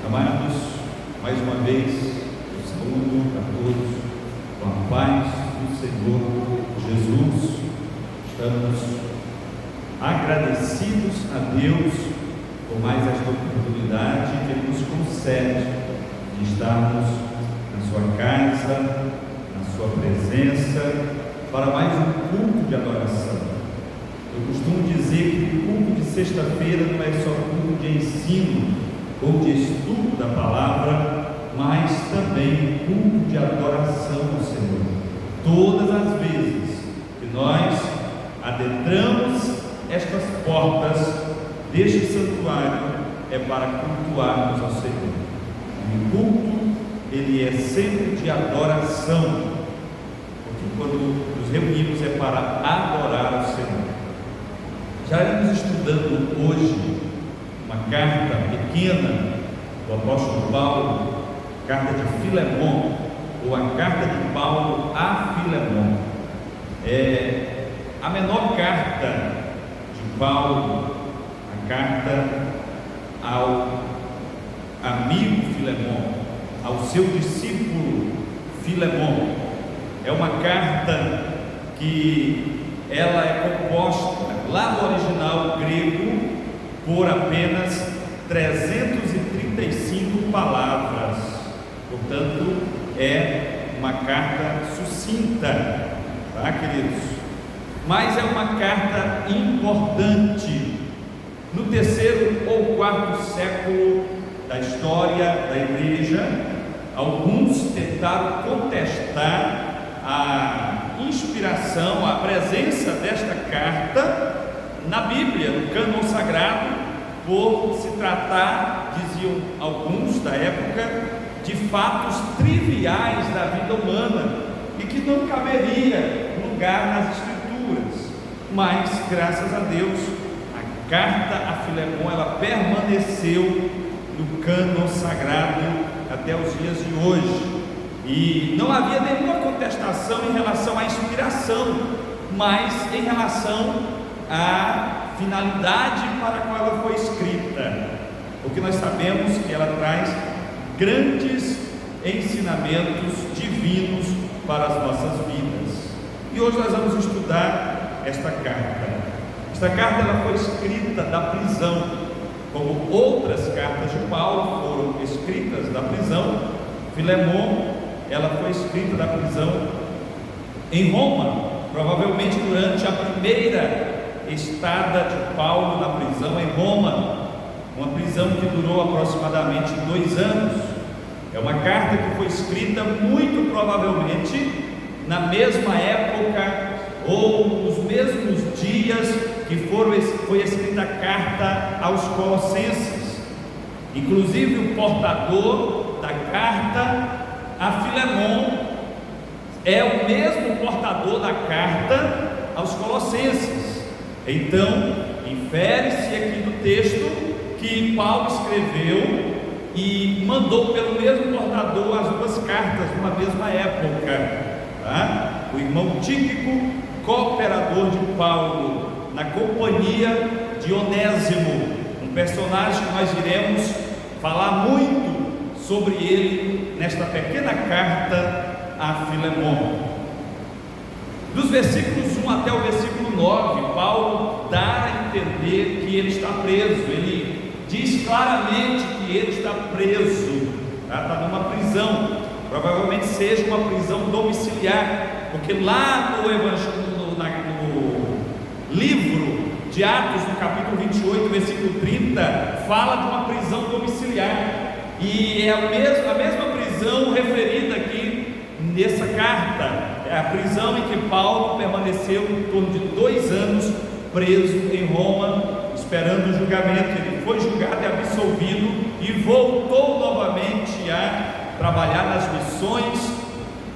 Amados, mais uma vez, eu saúdo a todos com a paz do Senhor Jesus. Estamos agradecidos a Deus por mais esta oportunidade que Ele nos concede de estarmos na sua casa, na sua presença, para mais um culto de adoração. Eu costumo dizer que o culto de sexta-feira não é só culto de ensino ou de estudo da palavra, mas também culto de adoração ao Senhor. Todas as vezes que nós adentramos estas portas deste santuário, é para cultuarmos ao Senhor. E o culto, ele é sempre de adoração, porque quando nos reunimos é para adorar ao Senhor. Já iremos estudando hoje uma carta pequena do apóstolo Paulo, carta de Filemon, ou a carta de Paulo a Filemon. É a menor carta de Paulo, a carta ao amigo Filemon, ao seu discípulo Filemon. É uma carta que ela é composta, lá no original grego, por apenas 335 palavras. Portanto, é uma carta sucinta, tá, queridos? Mas é uma carta importante. No terceiro ou quarto século da história da igreja, alguns tentaram contestar a inspiração, a presença desta carta na Bíblia, no cânon sagrado, por se tratar, diziam alguns da época, de fatos triviais da vida humana e que não caberia lugar nas Escrituras. Mas, graças a Deus, a carta a Filemon, ela permaneceu no cânon sagrado até os dias de hoje, e não havia nenhuma contestação em relação à inspiração, mas em relação a finalidade para a qual ela foi escrita, porque nós sabemos que ela traz grandes ensinamentos divinos para as nossas vidas. E hoje nós vamos estudar esta carta. Esta carta ela foi escrita da prisão, como outras cartas de Paulo foram escritas da prisão. Filemon, ela foi escrita da prisão em Roma, provavelmente durante a primeira estada de Paulo na prisão em Roma, uma prisão que durou aproximadamente 2 anos. É uma carta que foi escrita muito provavelmente na mesma época ou nos mesmos dias que foi escrita a carta aos Colossenses. Inclusive o portador da carta a Filemon é o mesmo portador da carta aos Colossenses. Então, infere-se aqui do texto que Paulo escreveu e mandou pelo mesmo portador as duas cartas numa mesma época, tá? O irmão Tíquico, cooperador de Paulo, na companhia de Onésimo, um personagem que nós iremos falar muito sobre ele nesta pequena carta a Filemon. Dos versículos 1 até o versículo 9, Paulo dá a entender que ele está preso. Ele diz claramente que ele está preso, está numa prisão, provavelmente seja uma prisão domiciliar, porque lá no livro de Atos, no capítulo 28, versículo 30, fala de uma prisão domiciliar, e é a mesma prisão referida aqui nessa carta. É a prisão em que Paulo permaneceu em torno de 2 anos preso em Roma, esperando o julgamento. Ele foi julgado e absolvido e voltou novamente a trabalhar nas missões,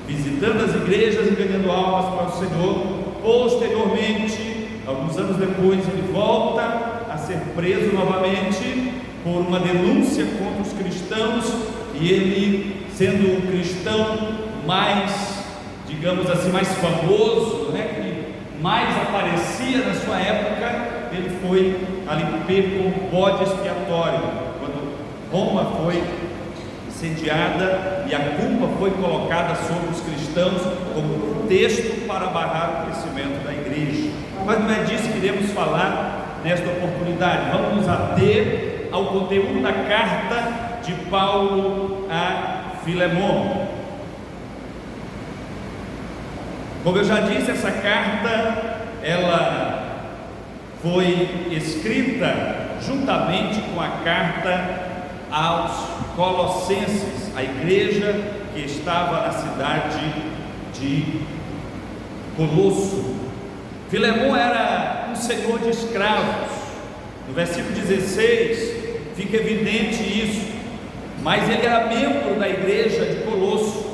visitando as igrejas e ganhando almas para o Senhor. Posteriormente, alguns anos depois, ele volta a ser preso novamente por uma denúncia contra os cristãos, e ele, sendo um cristão mais, digamos assim, mais famoso, né, que mais aparecia na sua época, ele foi ali pego como bode expiatório. Quando Roma foi sediada e a culpa foi colocada sobre os cristãos como pretexto para barrar o crescimento da igreja. Mas não é disso que iremos falar nesta oportunidade. Vamos nos ater ao conteúdo da carta de Paulo a Filemon. Como eu já disse, essa carta ela foi escrita juntamente com a carta aos Colossenses, a igreja que estava na cidade de Colosso. Filemon era um senhor de escravos. No versículo 16 fica evidente isso, mas ele era membro da igreja de Colosso.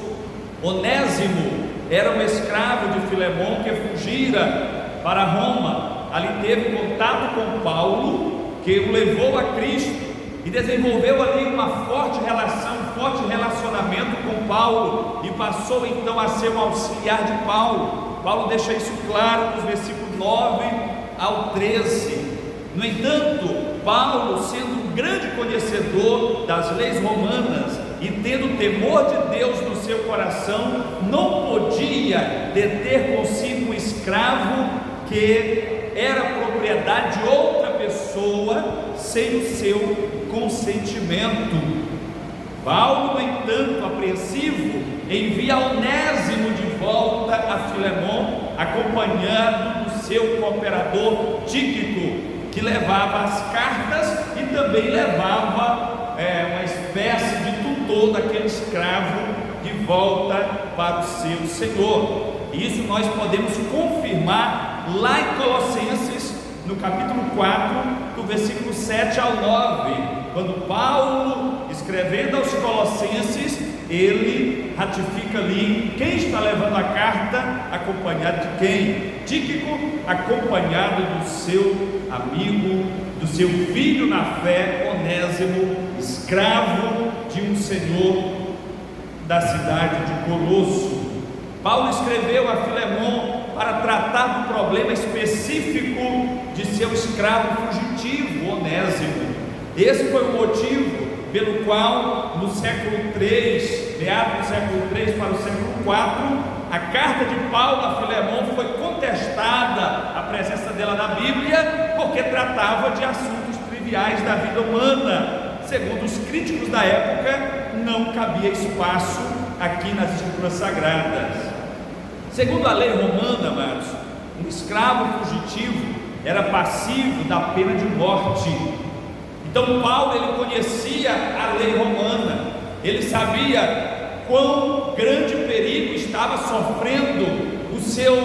Onésimo era um escravo de Filemon que fugira para Roma. Ali teve contato com Paulo, que o levou a Cristo e desenvolveu ali uma forte relação, um forte relacionamento com Paulo, e passou então a ser um auxiliar de Paulo. Paulo deixa isso claro nos versículos 9 ao 13. No entanto, Paulo, sendo um grande conhecedor das leis romanas e tendo temor de Deus no seu coração, não podia deter consigo um escravo que era propriedade de outra pessoa sem o seu consentimento. Paulo, no entanto, apreensivo, envia Onésimo de volta a Filemon, acompanhado do seu cooperador Tíquico, que levava as cartas e também levava uma espécie de tutor daquele escravo de volta para o seu senhor. Isso nós podemos confirmar lá em Colossenses, no capítulo 4, do versículo 7 ao 9, quando Paulo, escrevendo aos Colossenses, ele ratifica ali quem está levando a carta, acompanhado de quem? Tíquico, acompanhado do seu amigo, do seu filho na fé, Onésimo, escravo de um senhor da cidade de Colosso. Paulo escreveu a Filemon para tratar do problema específico de seu escravo fugitivo, Onésimo. Esse foi o motivo pelo qual no século III, meados do século III para o século IV, a carta de Paulo a Filemon foi contestada, a presença dela na Bíblia, porque tratava de assuntos triviais da vida humana. Segundo os críticos da época, não cabia espaço aqui nas escrituras sagradas. Segundo a lei romana, amados, um escravo fugitivo era passivo da pena de morte. Então Paulo, ele conhecia a lei romana, ele sabia quão grande perigo estava sofrendo o seu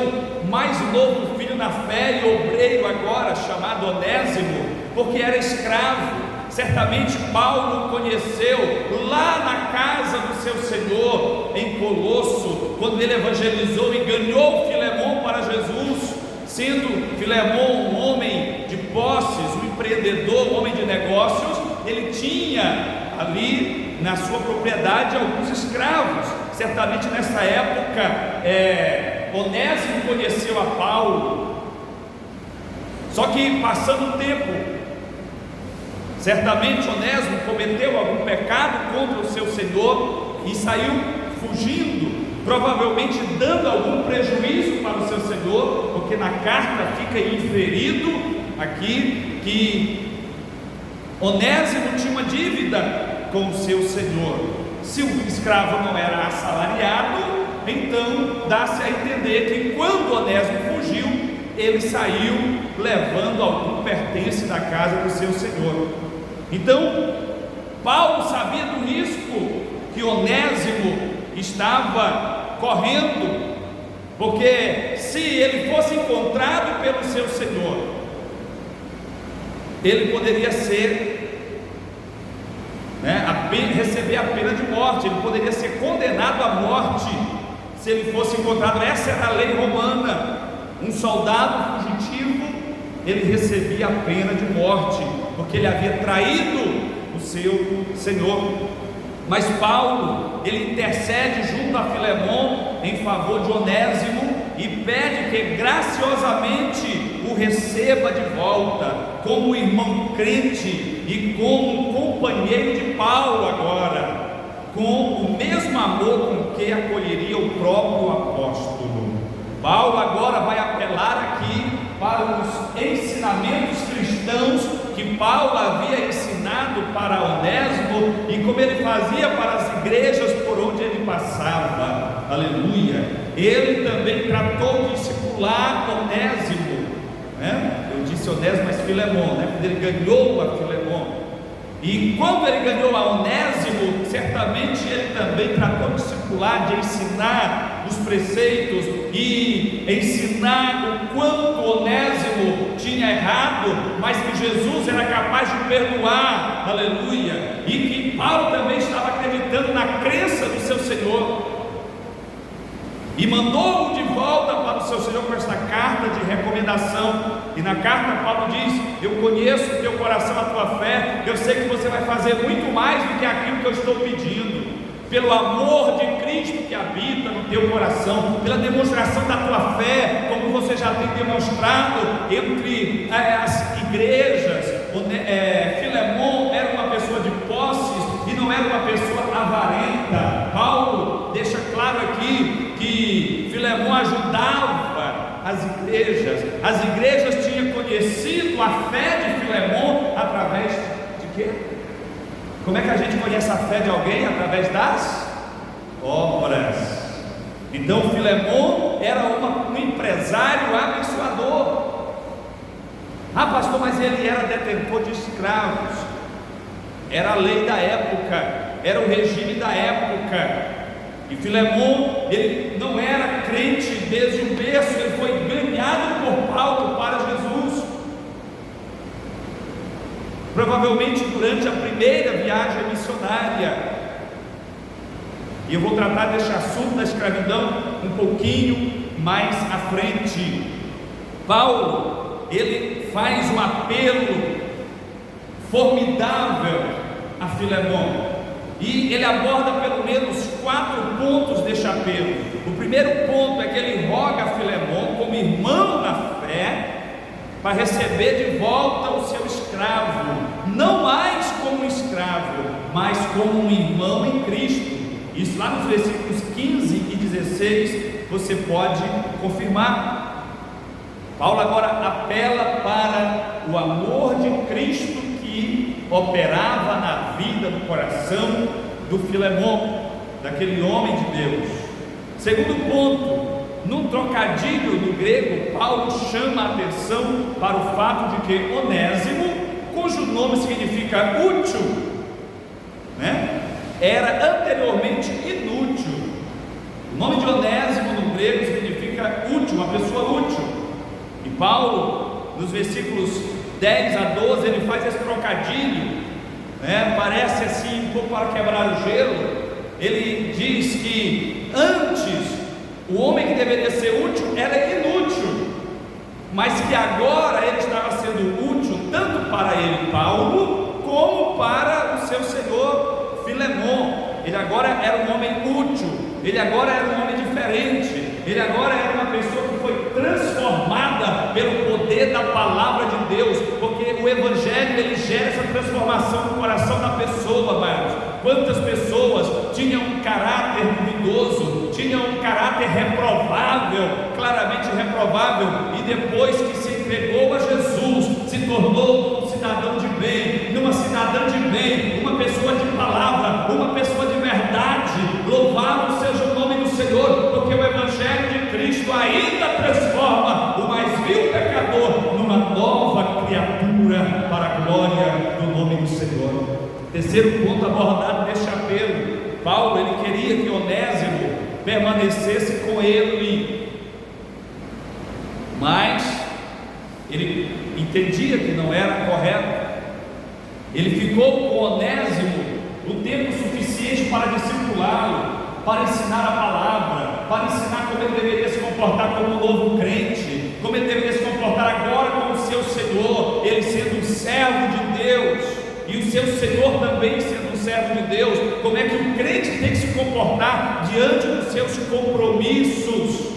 mais novo filho na fé e obreiro agora, chamado Onésimo, porque era escravo. Certamente Paulo conheceu lá na casa do seu Senhor, em Colosso, quando ele evangelizou e ganhou Filemon para Jesus, sendo Filemon um homem de posses, um empreendedor, um homem de negócios. Ele tinha ali na sua propriedade alguns escravos. Certamente nessa época Onésimo conheceu a Paulo, só que passando o tempo, certamente Onésimo cometeu algum pecado contra o seu Senhor e saiu fugindo, provavelmente dando algum prejuízo para o seu Senhor, porque na carta fica inferido aqui que Onésimo tinha uma dívida com o seu Senhor. Se o escravo não era assalariado, então dá-se a entender que quando Onésimo fugiu, ele saiu levando algum pertence da casa do seu Senhor. Então, Paulo sabia do risco que Onésimo estava correndo, porque se ele fosse encontrado pelo seu Senhor, ele poderia ser, receber a pena de morte, ele poderia ser condenado à morte se ele fosse encontrado. Essa era a lei romana. Um soldado fugitivo, ele recebia a pena de morte, porque ele havia traído o seu Senhor. Mas Paulo, ele intercede junto a Filemon em favor de Onésimo e pede que graciosamente o receba de volta, como irmão crente e como companheiro de Paulo agora, com o mesmo amor com que acolheria o próprio apóstolo. Paulo agora vai apelar aqui para os ensinamentos cristãos que Paulo havia ensinado para Onésimo e como ele fazia para as igrejas por onde ele passava. Aleluia! Ele também tratou de discipular Onésimo, né? Eu disse Onésimo, mas Filemon, né? Quando ele ganhou a Filemon. E quando ele ganhou a Onésimo, certamente ele também tratou de discipular, de ensinar os preceitos e ensinar o quanto Onésimo tinha errado, mas que Jesus era capaz de perdoar, aleluia, e que Paulo também estava acreditando na crença do seu Senhor, e mandou-o de volta para o seu Senhor com esta carta de recomendação. E na carta Paulo diz: eu conheço o teu coração, a tua fé, eu sei que você vai fazer muito mais do que aquilo que eu estou pedindo, pelo amor de Cristo que habita no teu coração, pela demonstração da tua fé, como você já tem demonstrado entre as igrejas. Filemon era uma pessoa de posses e não era uma pessoa avarenta. Paulo deixa claro aqui que Filemon ajudava as igrejas tinham conhecido a fé de Filemon através de quê? Como é que a gente conhece a fé de alguém? Através das obras. Então Filemon era um empresário abençoador. Ah, pastor, mas ele era detentor de escravos. Era a lei da época, era o regime da época. E Filemon, ele não era crente desde o berço, ele foi ganhado por Paulo para Jesus. Provavelmente durante a primeira viagem missionária. E eu vou tratar deste assunto da escravidão um pouquinho mais à frente. Paulo, ele faz um apelo formidável a Filemon. E ele aborda pelo menos 4 pontos deste apelo. O primeiro ponto é que ele roga a Filemon, como irmão na fé, para receber de volta o seu escravo, não mais como um escravo, mas como um irmão em Cristo. Isso lá nos versículos 15 e 16 você pode confirmar. Paulo agora apela para o amor de Cristo que operava na vida, no coração do Filemon, daquele homem de Deus. Segundo ponto, num trocadilho no grego, Paulo chama a atenção para o fato de que Onésimo, cujo nome significa útil, né, era anteriormente inútil. O nome de Onésimo no grego significa útil, uma pessoa útil. E Paulo, nos versículos 10 a 12, ele faz esse trocadilho, né? Parece assim um pouco para quebrar o gelo. Ele diz que antes o homem que deveria ser útil era inútil, mas que agora ele estava sendo útil tanto para ele, Paulo, como para o seu senhor Filemon. Ele agora era um homem útil, ele agora era um homem diferente, ele agora era uma pessoa que foi transformada pelo poder da palavra de Deus, porque o Evangelho ele gera essa transformação no coração da pessoa, amados. Quantas pessoas tinham um caráter duvidoso, tinham um caráter reprovável, claramente reprovável, e depois que se entregou a Jesus, se tornou um cidadão de bem, uma cidadã de bem, uma pessoa de palavra, uma pessoa de verdade. Louvado seja o nome do Senhor, porque o Evangelho de Cristo ainda transforma o mais vil pecador numa nova criatura para a glória do nome do Senhor. Terceiro ponto abordado neste apelo, Paulo ele queria que Onésimo permanecesse com ele, mas ele entendia que não era correto. Ele ficou com Onésimo o tempo suficiente para discipulá-lo, para ensinar a palavra, para ensinar como ele deveria se comportar como um novo crente, como ele deveria se comportar agora com o seu Senhor, ele sendo um servo de Deus, e o seu Senhor também sendo um servo de Deus. Como é que o crente tem que se comportar diante dos seus compromissos?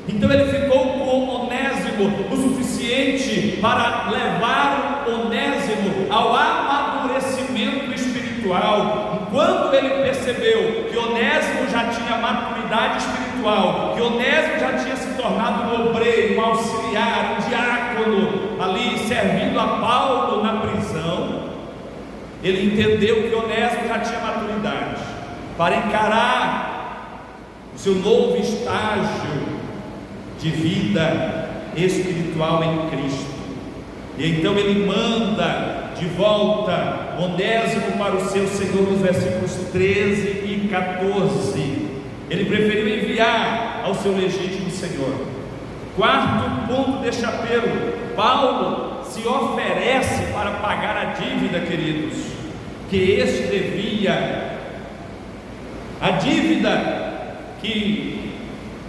Então ele ficou com Onésimo o suficiente para levar Onésimo ao amadurecimento espiritual. Enquanto ele percebeu que Onésimo já tinha maturidade espiritual, que Onésimo já tinha se tornado um obreiro, um auxiliar, um diácono ali servindo a Paulo na prisão, ele entendeu que Onésimo já tinha maturidade para encarar o seu novo estágio de vida espiritual em Cristo. E então ele manda de volta Onésimo para o seu Senhor nos versículos 13 e 14. Ele preferiu enviar ao seu legítimo Senhor. Quarto ponto deste apelo: Paulo se oferece para pagar a dívida, queridos, que este devia. A dívida que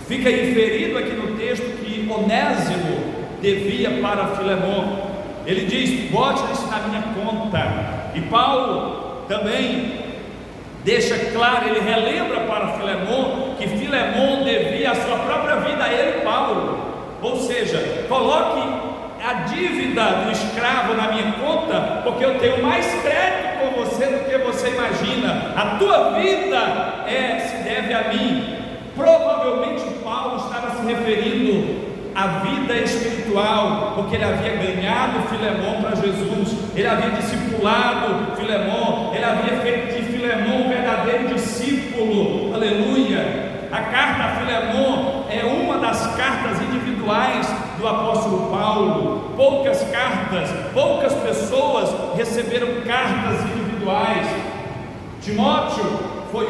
fica inferido aqui no texto que Onésimo devia para Filemon. Ele diz: bote isso na minha conta. E Paulo também deixa claro, ele relembra para Filemon que Filemon devia a sua própria vida a ele, Paulo. Ou seja, coloque a dívida do escravo na minha conta, porque eu tenho mais crédito com você do que você imagina. A tua vida se deve a mim. Provavelmente Paulo estava se referindo à vida espiritual, porque ele havia ganhado Filemon para Jesus, ele havia discipulado Filemon, ele havia feito de Filemon um verdadeiro discípulo. Aleluia! A carta a Filemon é uma das cartas individuais do apóstolo Paulo. Poucas pessoas receberam cartas individuais. Timóteo foi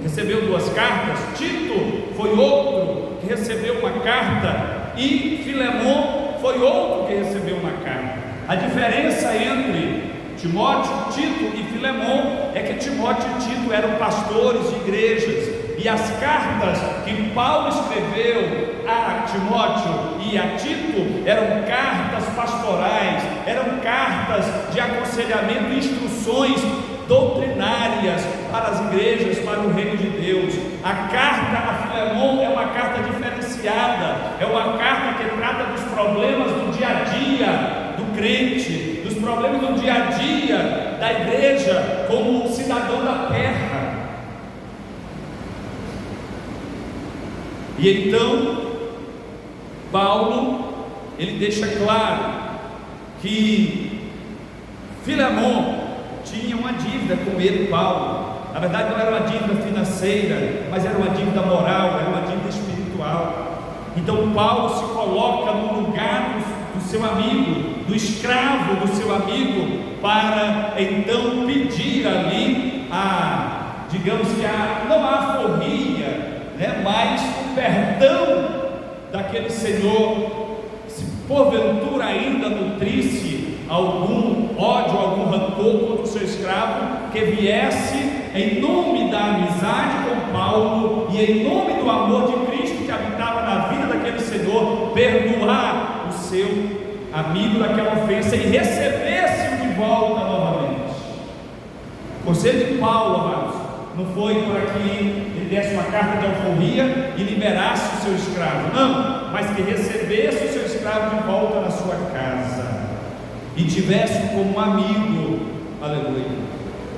recebeu 2 cartas. Tito foi outro que recebeu uma carta, e Filemon foi outro que recebeu uma carta. A diferença entre Timóteo, Tito e Filemon é que Timóteo e Tito eram pastores de igrejas, e as cartas que Paulo escreveu a Timóteo e a Tito eram cartas pastorais, eram cartas de aconselhamento e instruções doutrinárias para as igrejas, para o reino de Deus. A carta a Filemon é uma carta diferenciada, é uma carta que trata dos problemas do dia a dia do crente, dos problemas do dia a dia da igreja como cidadão da terra. E então Paulo, ele deixa claro que Filemon tinha uma dívida com ele, Paulo. Na verdade não era uma dívida financeira, mas era uma dívida moral, era uma dívida espiritual. Então Paulo se coloca no lugar do seu amigo, do escravo do seu amigo, para então pedir ali não a alforria, mas o perdão daquele senhor. Se porventura ainda nutrisse algum ódio, algum rancor contra o seu escravo, que viesse em nome da amizade com Paulo e em nome do amor de Cristo que habitava na vida daquele senhor, perdoar o seu amigo daquela ofensa e recebesse-o de volta novamente. O conselho de Paulo, amados, não foi para que ele desse uma carta de alforria e liberasse o seu escravo, não, mas que recebesse o seu escravo de volta na sua casa e tivesse como amigo. Aleluia.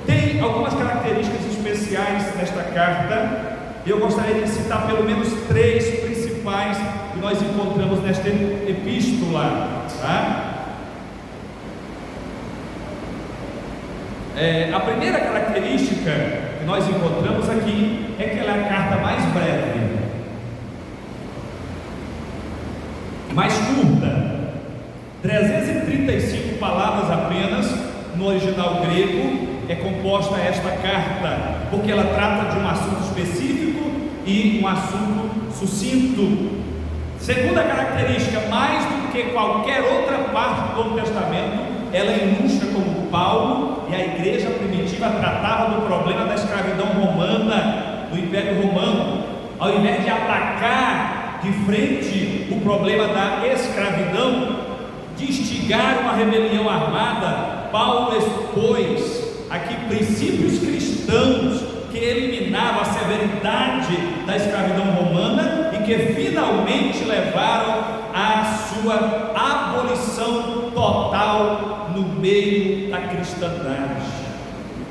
Tem algumas características especiais nesta carta, e eu gostaria de citar pelo menos 3 principais que nós encontramos nesta epístola, tá? A primeira característica que nós encontramos aqui é que ela é a carta mais breve, mais curta, 335 palavras apenas. No original grego é composta esta carta, porque ela trata de um assunto específico e um assunto sucinto. Segunda característica, mais do que qualquer outra parte do Novo Testamento, ela ilustra como Paulo e a igreja primitiva tratava do problema da escravidão romana, do Império Romano. Ao invés de atacar de frente o problema da escravidão, de instigar uma rebelião armada, Paulo expôs aqui princípios cristãos que eliminavam a severidade da escravidão romana e que finalmente levaram à sua abolição total no meio da cristandade.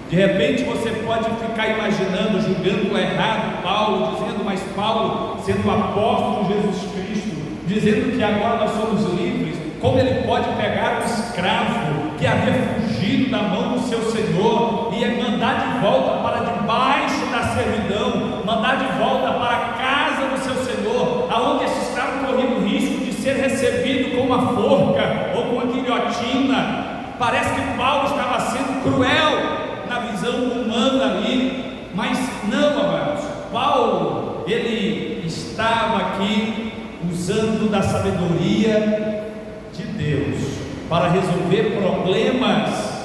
De repente você pode ficar imaginando, julgando errado Paulo, dizendo, mas Paulo, sendo o apóstolo de Jesus Cristo, dizendo que agora nós somos livres, como ele pode pegar um escravo que havia fugido da mão do seu senhor e mandar de volta para debaixo da servidão, mandar de volta para a casa do seu senhor, aonde esse escravo corria o risco de ser recebido com uma forca ou com uma guilhotina? Parece que Paulo estava sendo cruel na visão humana ali, mas não, amados. Paulo, ele estava aqui usando da sabedoria de Deus para resolver problemas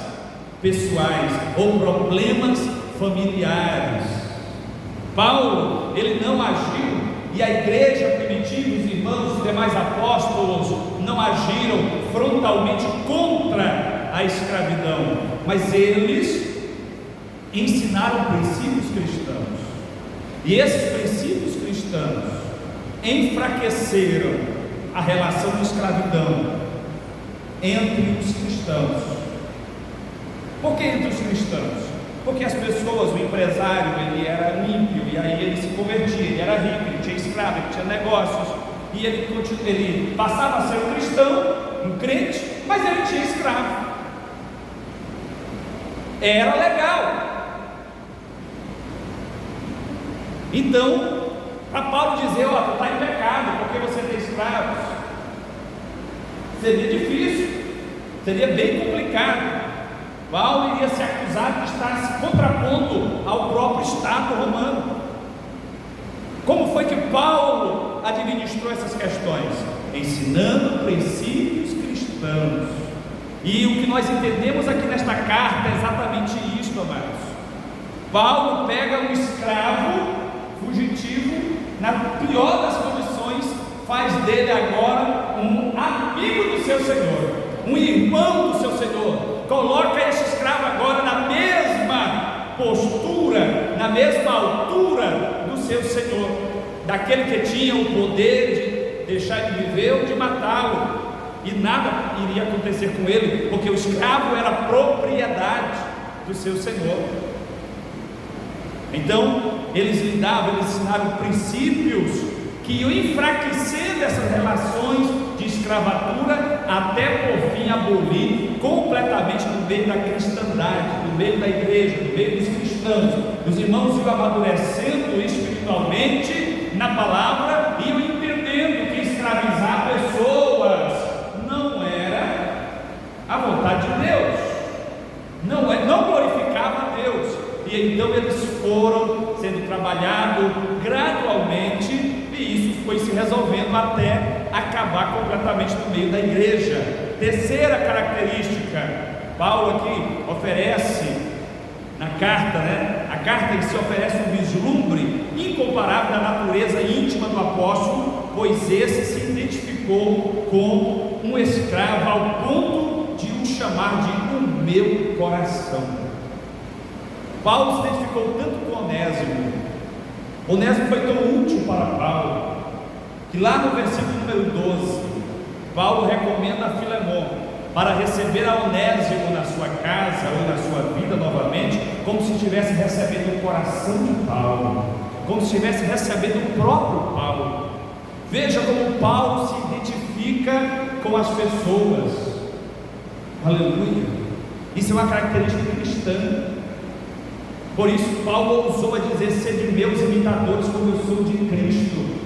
pessoais ou problemas familiares. Paulo, ele não agiu, e a igreja primitiva, os irmãos, os demais apóstolos não agiram frontalmente contra a escravidão, mas eles ensinaram princípios cristãos, e esses princípios cristãos enfraqueceram a relação de escravidão entre os cristãos. Por que entre os cristãos? Porque as pessoas, o empresário, ele era ímpio, e aí ele se convertia, ele era rico, ele tinha escravo, ele tinha negócios, e ele passava a ser um cristão, um crente, mas ele tinha escravo. Era legal. Então, para Paulo dizer, ó, tu está em pecado porque você tem escravos, seria difícil, seria bem complicado. Paulo iria ser acusado de estar se contrapondo ao próprio Estado romano. Como foi que Paulo administrou essas questões? Ensinando princípios cristãos. E o que nós entendemos aqui nesta carta é exatamente isto, amados. Paulo pega um escravo fugitivo, na pior das condições, faz dele agora um amigo do seu senhor, um irmão do seu senhor, coloca esse escravo agora na mesma postura, na mesma altura do seu senhor, daquele que tinha o poder de deixar ele viver ou de matá-lo, e nada iria acontecer com ele, porque o escravo era propriedade do seu senhor. Então, eles ensinaram princípios que iam enfraquecendo essas relações de escravatura, até por fim abolir completamente no meio da cristandade, no meio da igreja, no meio dos cristãos. Os irmãos iam amadurecendo espiritualmente na palavra, iam entendendo que escravizar pessoas não era a vontade de Deus, não glorificava a Deus. E então eles foram sendo trabalhados gradualmente, e isso foi se resolvendo até acabar completamente no meio da igreja. Terceira característica, Paulo aqui oferece na carta, a carta em si oferece um vislumbre incomparável da natureza íntima do apóstolo, pois esse se identificou como um escravo ao ponto de o chamar de o meu coração. Paulo se identificou tanto com Onésimo. Onésimo foi tão útil para Paulo, que lá no versículo número 12, Paulo recomenda a Filemon para receber a Onésimo na sua casa ou na sua vida novamente, como se estivesse recebendo o coração de Paulo, como se estivesse recebendo o próprio Paulo. Veja como Paulo se identifica com as pessoas. Aleluia! Isso é uma característica cristã. Por isso Paulo ousou a dizer: sede meus imitadores como eu sou de Cristo.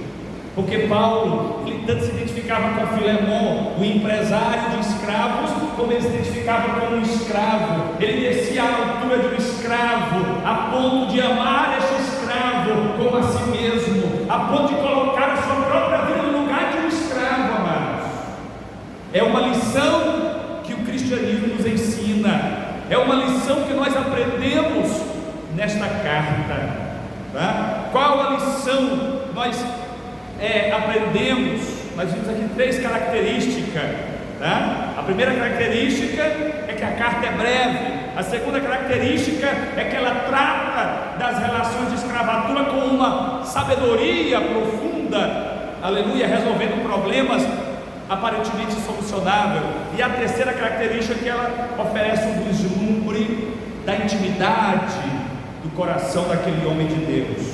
Porque Paulo, ele tanto se identificava com Filemon, o empresário de escravos, como ele se identificava com um escravo. Ele descia à altura de um escravo, a ponto de amar este escravo como a si mesmo, a ponto de colocar a sua própria vida no lugar de um escravo, amados. É uma lição que o cristianismo nos ensina, é uma lição que nós aprendemos nesta carta, tá? Qual a lição nós aprendemos? Nós vimos aqui 3 características, tá? A primeira característica é que a carta é breve. A segunda característica é que ela trata das relações de escravatura com uma sabedoria profunda aleluia, resolvendo problemas aparentemente solucionável. E a terceira característica é que ela oferece um vislumbre da intimidade do coração daquele homem de Deus.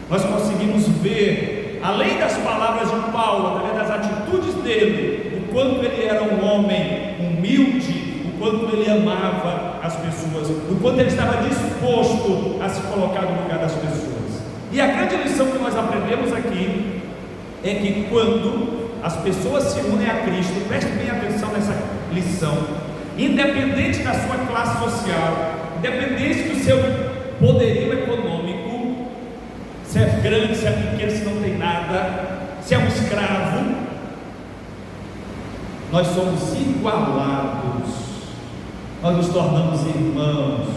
Nós conseguimos ver, além das palavras de Paulo, através das atitudes dele, o quanto ele era um homem humilde, o quanto ele amava as pessoas, o quanto ele estava disposto a se colocar no lugar das pessoas. E a grande lição que nós aprendemos aqui é que quando as pessoas se unem a Cristo, preste bem atenção nessa lição, independente da sua classe social, independente do seu poderio econômico, se é grande, se é pequeno, se não tem nada, se é um escravo, nós somos igualados, nós nos tornamos irmãos.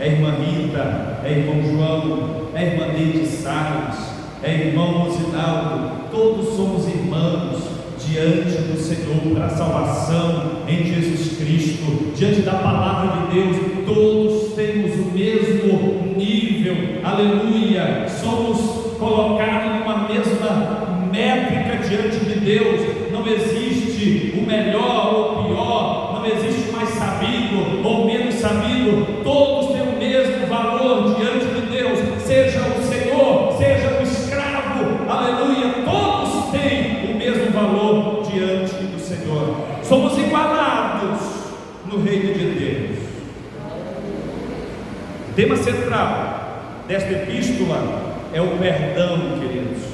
É irmã Rita, é irmão João, é irmã Neide Salles, é irmão Rosinaldo, todos somos irmãos diante do Senhor, para a salvação em Jesus Cristo, diante da palavra de Deus, todos temos o mesmo nível, aleluia, somos colocados numa mesma métrica diante de Deus, não existe o melhor ou o pior, não existe o mais sabido ou menos sabido, todos têm o mesmo valor diante de Deus, seja o Senhor, seja o escravo, aleluia, todos têm o mesmo valor diante do Senhor, somos igualados no reino de Deus. O tema central desta epístola é o perdão, queridos.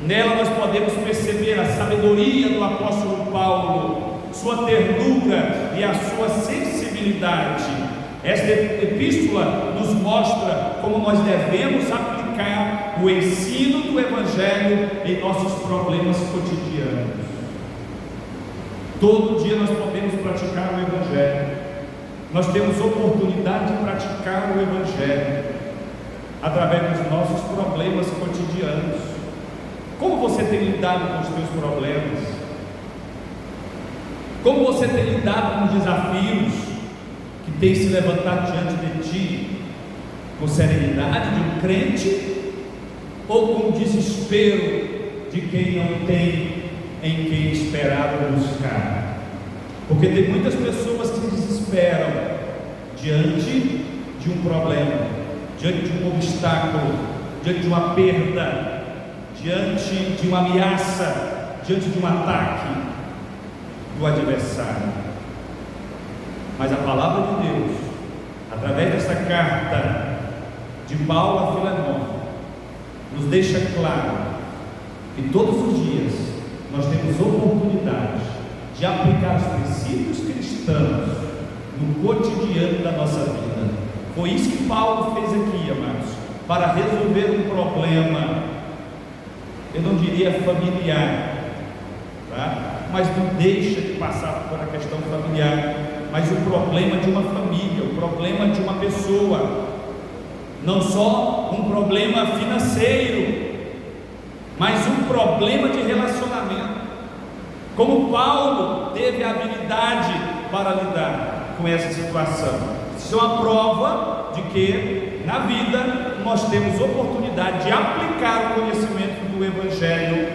Nela nós podemos perceber a sabedoria do apóstolo Paulo, sua ternura e a sua sensibilidade. Esta epístola nos mostra como nós devemos aplicar o ensino do Evangelho em nossos problemas cotidianos. Todo dia nós podemos praticar o Evangelho, nós temos oportunidade de praticar o Evangelho através dos nossos problemas cotidianos. Como você tem lidado com os seus problemas? Como você tem lidado com os desafios que têm se levantado diante de ti? Com serenidade de um crente ou com desespero de quem não tem em quem esperar ou buscar? Porque tem muitas pessoas que desesperam diante de um problema, diante de um obstáculo, diante de uma perda, diante de uma ameaça, diante de um ataque do adversário. Mas a palavra de Deus, através dessa carta de Paulo a Filemon, nos deixa claro que todos os dias nós temos oportunidade de aplicar os princípios cristãos no cotidiano da nossa vida. Foi isso que Paulo fez aqui, amados, para resolver um problema, eu não diria familiar, tá? Mas não deixa de passar por a questão familiar, mas o problema de uma família, o problema de uma pessoa, não só um problema financeiro, mas um problema de relacionamento. Como Paulo teve a habilidade para lidar com essa situação. Isso é uma prova de que na vida nós temos oportunidade de aplicar o conhecimento do Evangelho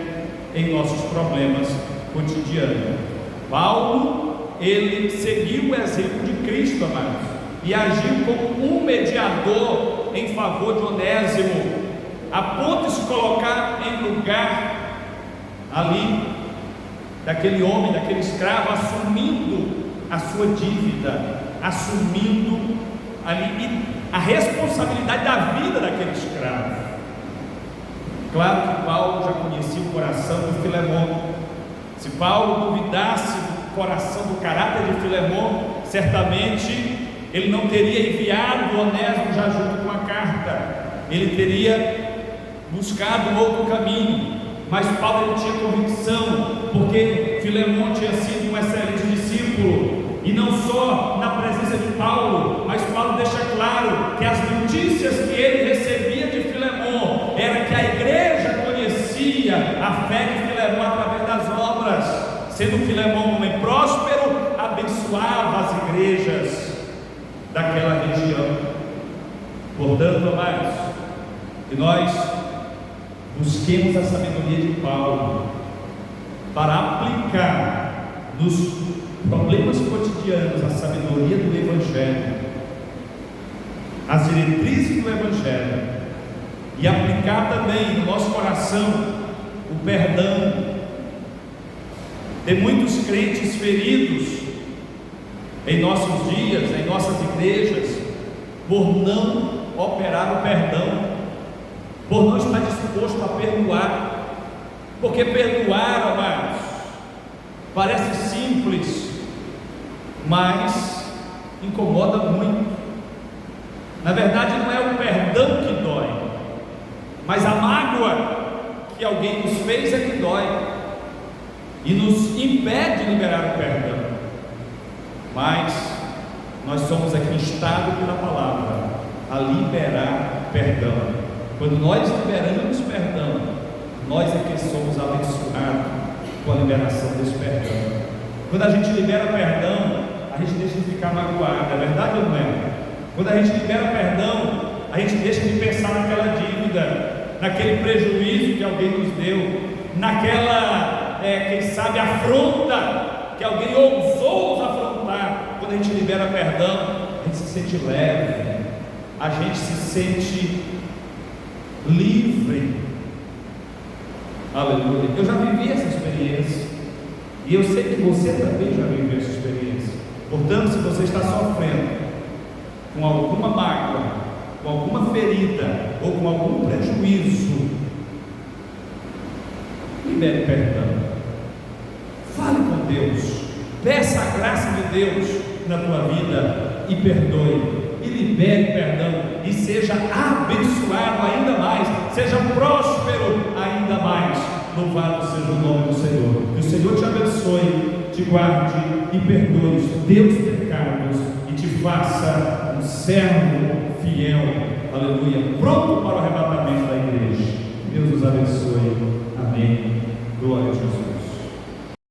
em nossos problemas cotidianos. Paulo, ele seguiu o exemplo de Cristo, amados, e agiu como um mediador em favor de Onésimo, a ponto de se colocar em lugar ali daquele homem, daquele escravo, assumindo a sua dívida, assumindo ali a responsabilidade da vida daquele escravo. Claro que Paulo já conhecia o coração de Filemon. Se Paulo duvidasse do coração, do caráter de Filemon, certamente ele não teria enviado Onésimo já junto com a carta, ele teria buscado um outro caminho. Mas Paulo tinha convicção, porque Filemon tinha sido um excelente discípulo, e não só na presença de Paulo, mas Paulo deixa claro que as notícias que ele recebia de Filemon era que a igreja conhecia a fé de Filemon através das obras, sendo Filemon um homem próspero, abençoava as igrejas daquela região. Portanto, amados, que nós Busquemos a sabedoria de Paulo para aplicar nos problemas cotidianos a sabedoria do Evangelho, as diretrizes do Evangelho, e aplicar também no nosso coração o perdão. Tem muitos crentes feridos em nossos dias, em nossas igrejas, por não operar o perdão, por não estar disposto a perdoar, porque perdoar, amados, parece simples, mas incomoda muito. Na verdade, não é o perdão que dói, mas a mágoa que alguém nos fez é que dói e nos impede de liberar o perdão. Mas nós somos aqui instados pela palavra a liberar perdão. Quando nós liberamos perdão, nós é que somos abençoados com a liberação desse perdão. Quando a gente libera perdão, a gente deixa de ficar magoado, é verdade ou não é? Quando a gente libera perdão, a gente deixa de pensar naquela dívida, naquele prejuízo que alguém nos deu, naquela, quem sabe, afronta que alguém ousou nos afrontar. Quando a gente libera perdão, a gente se sente leve, a gente se sente livre. Aleluia. Eu já vivi essa experiência, e eu sei que você também já viveu essa experiência. Portanto, se você está sofrendo com alguma mágoa, com alguma ferida ou com algum prejuízo, libere perdão, fale com Deus, peça a graça de Deus na tua vida e perdoe, e libere perdão, e seja abençoado ainda mais, seja próspero ainda mais. Louvado seja o nome do Senhor. Que o Senhor te abençoe, te guarde e perdoe os teus pecados e te faça um servo fiel, aleluia, pronto para o arrebatamento da igreja. Deus os abençoe, amém. Glória a Jesus.